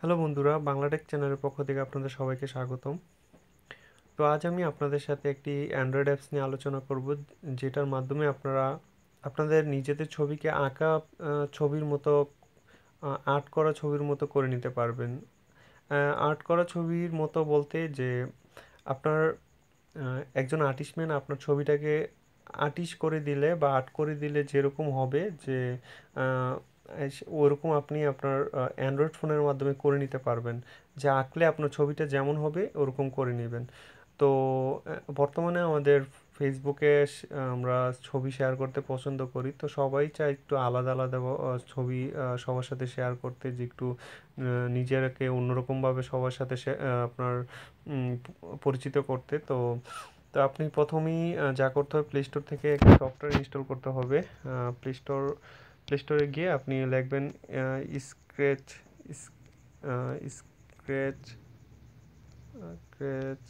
Hello বন্ধুরা, বাংলাটেক চ্যানেলের পক্ষ থেকে আপনাদের সবাইকে স্বাগতম। তো আজ আমি আপনাদের সাথে একটি অ্যান্ড্রয়েড অ্যাপস নিয়ে আলোচনা করব, যেটার মাধ্যমে আপনারা আপনাদের নিজেদের ছবিকে আঁকা ছবির মতো, আর্ট করা ছবির মতো করে নিতে পারবেন। আর্ট করা ছবির মতো বলতে যে আপনার একজন আর্টিস্টম্যান আপনার ছবিটাকে আর্টিস্ট করে দিলে বা আর্ট করে দিলে যেরকম হবে, যে ওরকম আপনি আপনার অ্যান্ড্রয়েড ফোনের মাধ্যমে করে নিতে পারবেন। যে আঁকলে আপনার ছবিটা যেমন হবে ওরকম করে নেবেন। তো বর্তমানে আমাদের ফেসবুকে আমরা ছবি শেয়ার করতে পছন্দ করি, তো সবাই চায় একটু আলাদা আলাদা ছবি সবার সাথে শেয়ার করতে, যে একটু নিজেরাকে অন্যরকমভাবে সবার সাথে আপনার পরিচিত করতে। তো তো আপনি প্রথমেই যা করতে হবে, প্লে স্টোর থেকে একটা সফটওয়্যার ইনস্টল করতে হবে। প্লে স্টোর প্লে স্টোরে গিয়ে আপনি লিখবেন স্ক্রেচ স্ক্রেচ স্ক্রেচ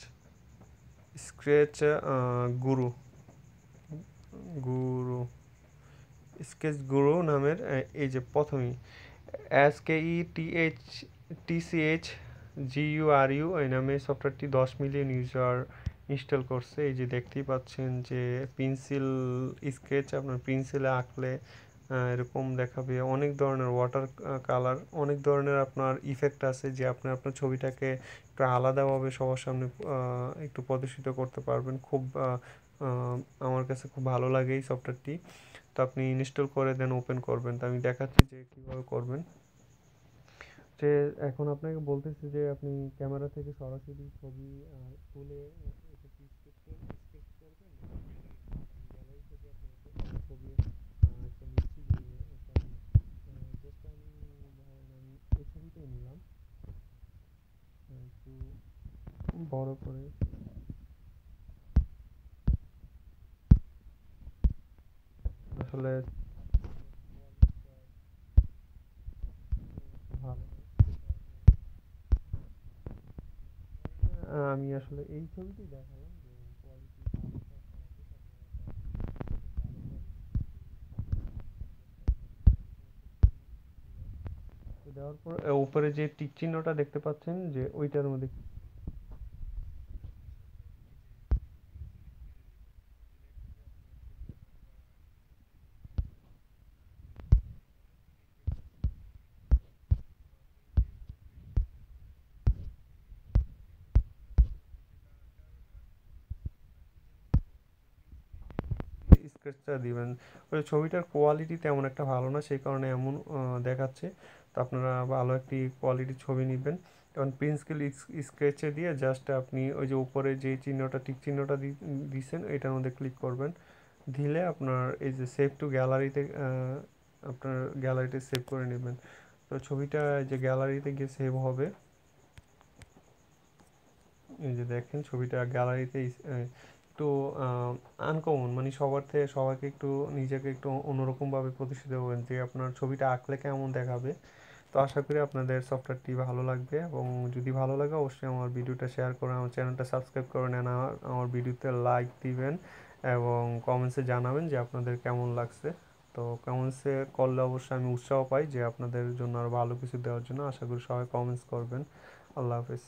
স্ক্রেচ গুরু গুরু স্কেচ গুরু নামের এই যে প্রথমেই SKETHTCHGURU এই নামে সফটওয়্যারটি 10 মিলিয়ন ইউজার ইনস্টল করছে। এই যে দেখতেই পাচ্ছেন যে পেন্সিল স্কেচ, আপনার পেন্সিলে আঁকলে এরকম দেখাবে। অনেক ধরনের ওয়াটার কালার, অনেক ধরনের আপনার ইফেক্ট আছে, যে আপনি আপনার ছবিটাকে একটু আলাদাভাবে সবার সামনে একটু প্রদর্শিত করতে পারবেন। খুব আমার কাছে খুব ভালো লাগে এই সফটওয়্যারটি। তো আপনি ইনস্টল করে দেন ওপেন করবেন। তো আমি দেখাচ্ছি যে কীভাবে করবেন। যে এখন আপনাকে বলতেছে যে আপনি ক্যামেরা থেকে সরাসরি ছবি তুলে এটাকে স্কেচ করবেন, গ্যালারি থেকে আপনি ছবি একটা নিচ্ছি, যে জাস্ট আমি ধরেন আমি এই ছবিটাই নিলাম একটু বড় করে। আসলে ভালো আমি আসলে এই ছবিটাই দেখালাম, যে কোয়ালিটি ভালো দেওয়ার পর উপরে যে টিক চিহ্নটা দেখতে পাচ্ছেন, যে ওইটার মধ্যে স্কেচটা দিবেন। ওই ছবিটার কোয়ালিটি তেমন একটা ভালো না, সেই কারণে এমন দেখাচ্ছে। তো আপনারা ভালো একটি কোয়ালিটির ছবি নেবেন। কারণ পেন্সিল স্কেচে দিয়ে জাস্ট আপনি ওই যে উপরে যে চিহ্নটা টিক চিহ্নটা দিছেন, এটার মধ্যে ক্লিক করবেন। দিলে আপনার এই যে সেভ টু গ্যালারিতে আপনার গ্যালারিতে সেভ করে নেবেন। তো ছবিটা যে গ্যালারিতে গিয়ে সেভ হবে, এই যে দেখেন ছবিটা গ্যালারিতে একটু আনকমন, মানে সবার থেকে সবাইকে একটু নিজেকে একটু অন্যরকমভাবে প্রতিষ্ঠিত করবেন, যে আপনার ছবিটা আঁকলে কেমন দেখাবে। তো আশা করি আপনাদের সফটওয়্যারটি ভালো লাগবে, এবং যদি ভালো লাগে অবশ্যই আমার ভিডিওটা শেয়ার করে আমার চ্যানেলটা সাবস্ক্রাইব করে নেন, আমার ভিডিওতে লাইক দিবেন এবং কমেন্টসে জানাবেন যে আপনাদের কেমন লাগছে। তো কমেন্টসে করলে অবশ্যই আমি উৎসাহ পাই যে আপনাদের জন্য আরও ভালো কিছু দেওয়ার জন্য। আশা করি সবাই কমেন্টস করবেন। আল্লাহ হাফেজ।